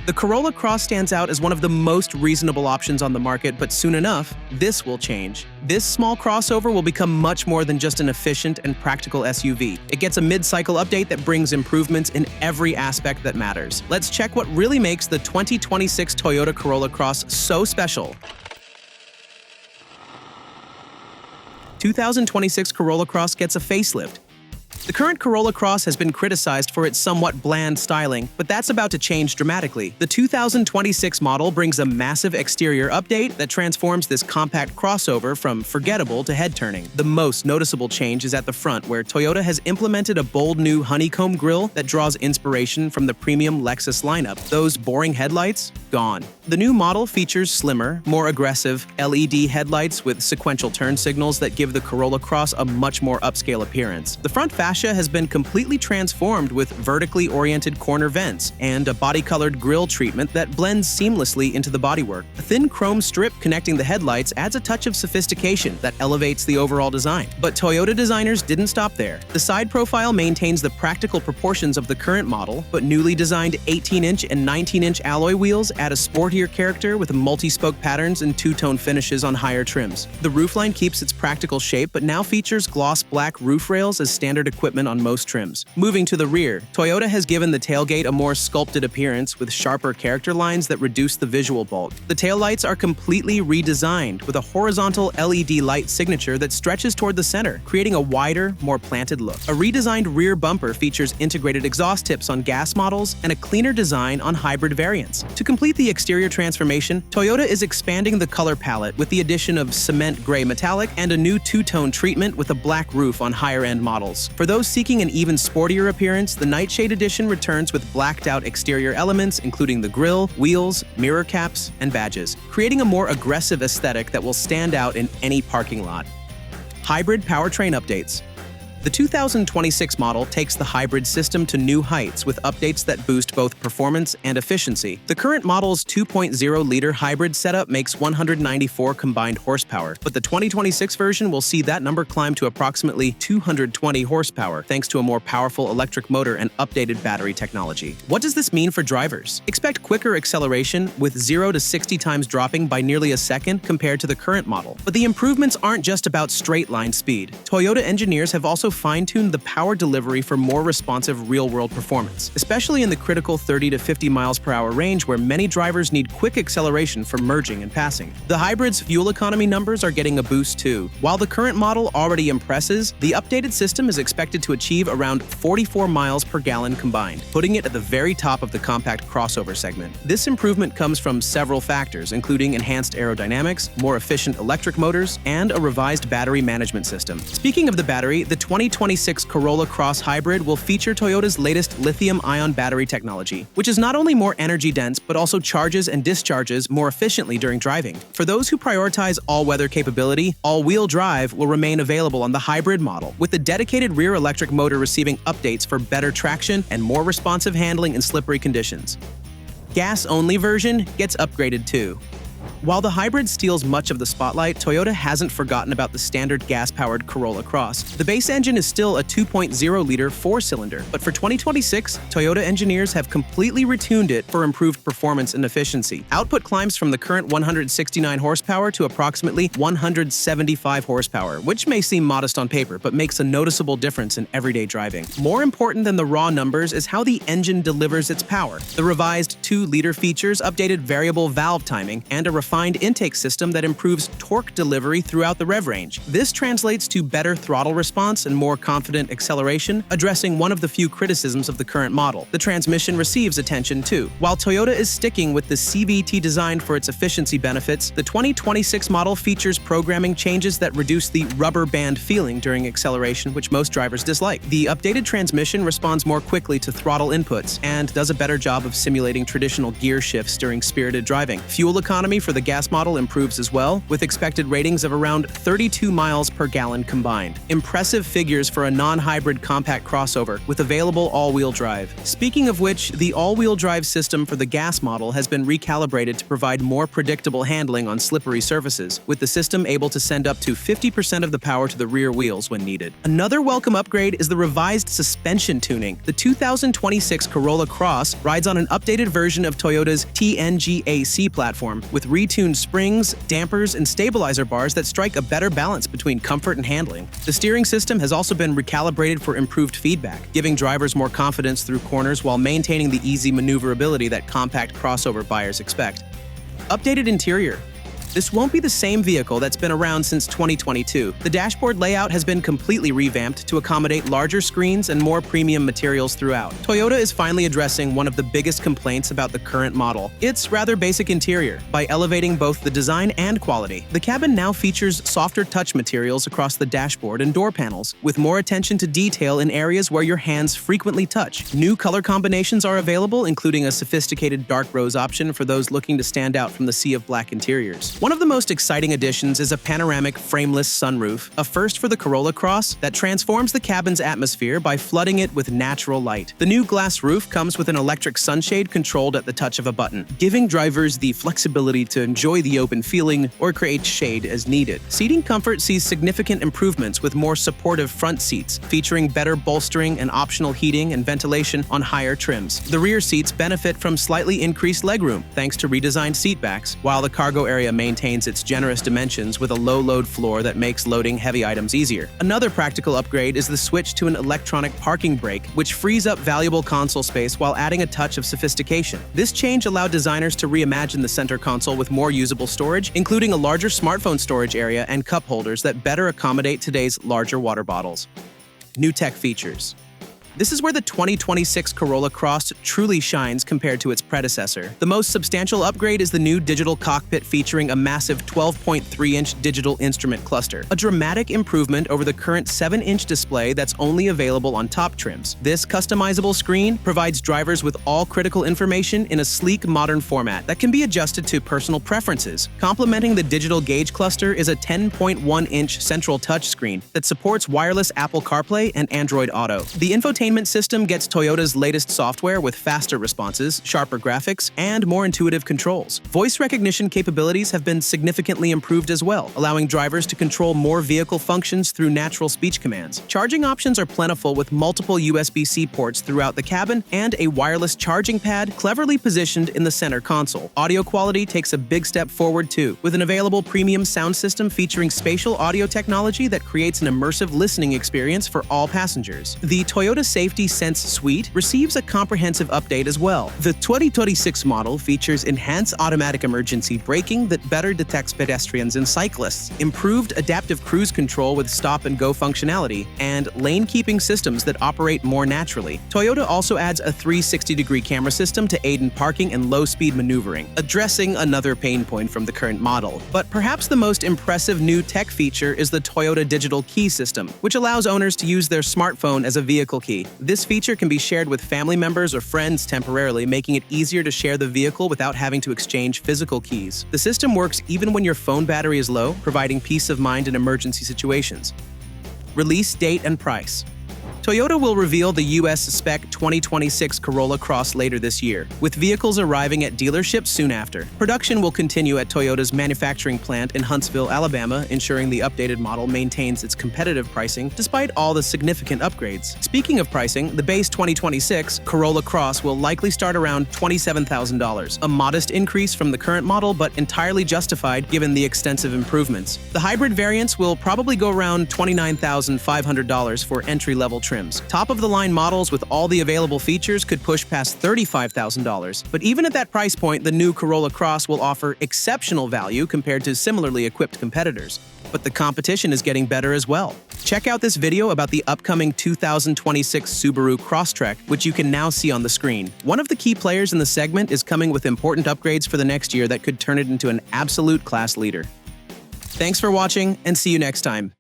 The Corolla Cross stands out as one of the most reasonable options on the market, but soon enough, this will change. This small crossover will become much more than just an efficient and practical SUV. It gets a mid-cycle update that brings improvements in every aspect that matters. Let's check what really makes the 2026 Toyota Corolla Cross so special. 2026 Corolla Cross gets a facelift. The current Corolla Cross has been criticized for its somewhat bland styling, but that's about to change dramatically. The 2026 model brings a massive exterior update that transforms this compact crossover from forgettable to head-turning. The most noticeable change is at the front, where Toyota has implemented a bold new honeycomb grille that draws inspiration from the premium Lexus lineup. Those boring headlights? Gone. The new model features slimmer, more aggressive LED headlights with sequential turn signals that give the Corolla Cross a much more upscale appearance. The front fascia has been completely transformed with vertically oriented corner vents and a body-colored grille treatment that blends seamlessly into the bodywork. A thin chrome strip connecting the headlights adds a touch of sophistication that elevates the overall design. But Toyota designers didn't stop there. The side profile maintains the practical proportions of the current model, but newly designed 18-inch and 19-inch alloy wheels add a sportier character with multi-spoke patterns and two-tone finishes on higher trims. The roofline keeps its practical shape, but now features gloss black roof rails as standard equipment on most trims. Moving to the rear, Toyota has given the tailgate a more sculpted appearance with sharper character lines that reduce the visual bulk. The taillights are completely redesigned with a horizontal LED light signature that stretches toward the center, creating a wider, more planted look. A redesigned rear bumper features integrated exhaust tips on gas models and a cleaner design on hybrid variants. To complete the exterior transformation, Toyota is expanding the color palette with the addition of cement gray metallic and a new two-tone treatment with a black roof on higher-end models. For those seeking an even sportier appearance, the Nightshade Edition returns with blacked-out exterior elements including the grille, wheels, mirror caps, and badges, creating a more aggressive aesthetic that will stand out in any parking lot. Hybrid powertrain updates. The 2026 model takes the hybrid system to new heights with updates that boost both performance and efficiency. The current model's 2.0-liter hybrid setup makes 194 combined horsepower, but the 2026 version will see that number climb to approximately 220 horsepower thanks to a more powerful electric motor and updated battery technology. What does this mean for drivers? Expect quicker acceleration with 0 to 60 times dropping by nearly a second compared to the current model. But the improvements aren't just about straight-line speed. Toyota engineers have also fine-tuned the power delivery for more responsive real-world performance, especially in the critical 30 to 50 miles per hour range where many drivers need quick acceleration for merging and passing. The hybrid's fuel economy numbers are getting a boost too. While the current model already impresses, the updated system is expected to achieve around 44 miles per gallon combined, putting it at the very top of the compact crossover segment. This improvement comes from several factors, including enhanced aerodynamics, more efficient electric motors, and a revised battery management system. Speaking of the battery, the 2026 Corolla Cross Hybrid will feature Toyota's latest lithium-ion battery technology, which is not only more energy-dense but also charges and discharges more efficiently during driving. For those who prioritize all-weather capability, all-wheel drive will remain available on the hybrid model, with the dedicated rear electric motor receiving updates for better traction and more responsive handling in slippery conditions. Gas-only version gets upgraded too. While the hybrid steals much of the spotlight, Toyota hasn't forgotten about the standard gas-powered Corolla Cross. The base engine is still a 2.0-liter four-cylinder, but for 2026, Toyota engineers have completely retuned it for improved performance and efficiency. Output climbs from the current 169 horsepower to approximately 175 horsepower, which may seem modest on paper, but makes a noticeable difference in everyday driving. More important than the raw numbers is how the engine delivers its power. The revised 2-liter features updated variable valve timing and a refined intake system that improves torque delivery throughout the rev range. This translates to better throttle response and more confident acceleration, addressing one of the few criticisms of the current model. The transmission receives attention too. While Toyota is sticking with the CVT design for its efficiency benefits, the 2026 model features programming changes that reduce the rubber band feeling during acceleration, which most drivers dislike. The updated transmission responds more quickly to throttle inputs and does a better job of simulating traditional gear shifts during spirited driving. Fuel economy for the gas model improves as well, with expected ratings of around 32 miles per gallon combined. Impressive figures for a non-hybrid compact crossover with available all-wheel drive. Speaking of which, the all-wheel drive system for the gas model has been recalibrated to provide more predictable handling on slippery surfaces, with the system able to send up to 50% of the power to the rear wheels when needed. Another welcome upgrade is the revised suspension tuning. The 2026 Corolla Cross rides on an updated version of Toyota's TNGA-C platform, with retuned springs, dampers, and stabilizer bars that strike a better balance between comfort and handling. The steering system has also been recalibrated for improved feedback, giving drivers more confidence through corners while maintaining the easy maneuverability that compact crossover buyers expect. Updated interior. This won't be the same vehicle that's been around since 2022. The dashboard layout has been completely revamped to accommodate larger screens and more premium materials throughout. Toyota is finally addressing one of the biggest complaints about the current model: its rather basic interior, by elevating both the design and quality. The cabin now features softer touch materials across the dashboard and door panels, with more attention to detail in areas where your hands frequently touch. New color combinations are available, including a sophisticated dark rose option for those looking to stand out from the sea of black interiors. One of the most exciting additions is a panoramic frameless sunroof, a first for the Corolla Cross, that transforms the cabin's atmosphere by flooding it with natural light. The new glass roof comes with an electric sunshade controlled at the touch of a button, giving drivers the flexibility to enjoy the open feeling or create shade as needed. Seating comfort sees significant improvements with more supportive front seats, featuring better bolstering and optional heating and ventilation on higher trims. The rear seats benefit from slightly increased legroom thanks to redesigned seatbacks, while the cargo area maintains its generous dimensions with a low-load floor that makes loading heavy items easier. Another practical upgrade is the switch to an electronic parking brake, which frees up valuable console space while adding a touch of sophistication. This change allowed designers to reimagine the center console with more usable storage, including a larger smartphone storage area and cup holders that better accommodate today's larger water bottles. New tech features. This is where the 2026 Corolla Cross truly shines compared to its predecessor. The most substantial upgrade is the new digital cockpit featuring a massive 12.3-inch digital instrument cluster, a dramatic improvement over the current 7-inch display that's only available on top trims. This customizable screen provides drivers with all critical information in a sleek, modern format that can be adjusted to personal preferences. Complementing the digital gauge cluster is a 10.1-inch central touchscreen that supports wireless Apple CarPlay and Android Auto. The infotainment system gets Toyota's latest software with faster responses, sharper graphics, and more intuitive controls. Voice recognition capabilities have been significantly improved as well, allowing drivers to control more vehicle functions through natural speech commands. Charging options are plentiful with multiple USB-C ports throughout the cabin and a wireless charging pad cleverly positioned in the center console. Audio quality takes a big step forward too, with an available premium sound system featuring spatial audio technology that creates an immersive listening experience for all passengers. The Toyota Safety Sense Suite receives a comprehensive update as well. The 2026 model features enhanced automatic emergency braking that better detects pedestrians and cyclists, improved adaptive cruise control with stop-and-go functionality, and lane-keeping systems that operate more naturally. Toyota also adds a 360-degree camera system to aid in parking and low-speed maneuvering, addressing another pain point from the current model. But perhaps the most impressive new tech feature is the Toyota Digital Key system, which allows owners to use their smartphone as a vehicle key. This feature can be shared with family members or friends temporarily, making it easier to share the vehicle without having to exchange physical keys. The system works even when your phone battery is low, providing peace of mind in emergency situations. Release date and price. Toyota will reveal the US spec 2026 Corolla Cross later this year, with vehicles arriving at dealerships soon after. Production will continue at Toyota's manufacturing plant in Huntsville, Alabama, ensuring the updated model maintains its competitive pricing despite all the significant upgrades. Speaking of pricing, the base 2026 Corolla Cross will likely start around $27,000, a modest increase from the current model but entirely justified given the extensive improvements. The hybrid variants will probably go around $29,500 for entry-level trims. Top-of-the-line models with all the available features could push past $35,000, but even at that price point, the new Corolla Cross will offer exceptional value compared to similarly equipped competitors. But the competition is getting better as well. Check out this video about the upcoming 2026 Subaru Crosstrek, which you can now see on the screen. One of the key players in the segment is coming with important upgrades for the next year that could turn it into an absolute class leader. Thanks for watching, and see you next time.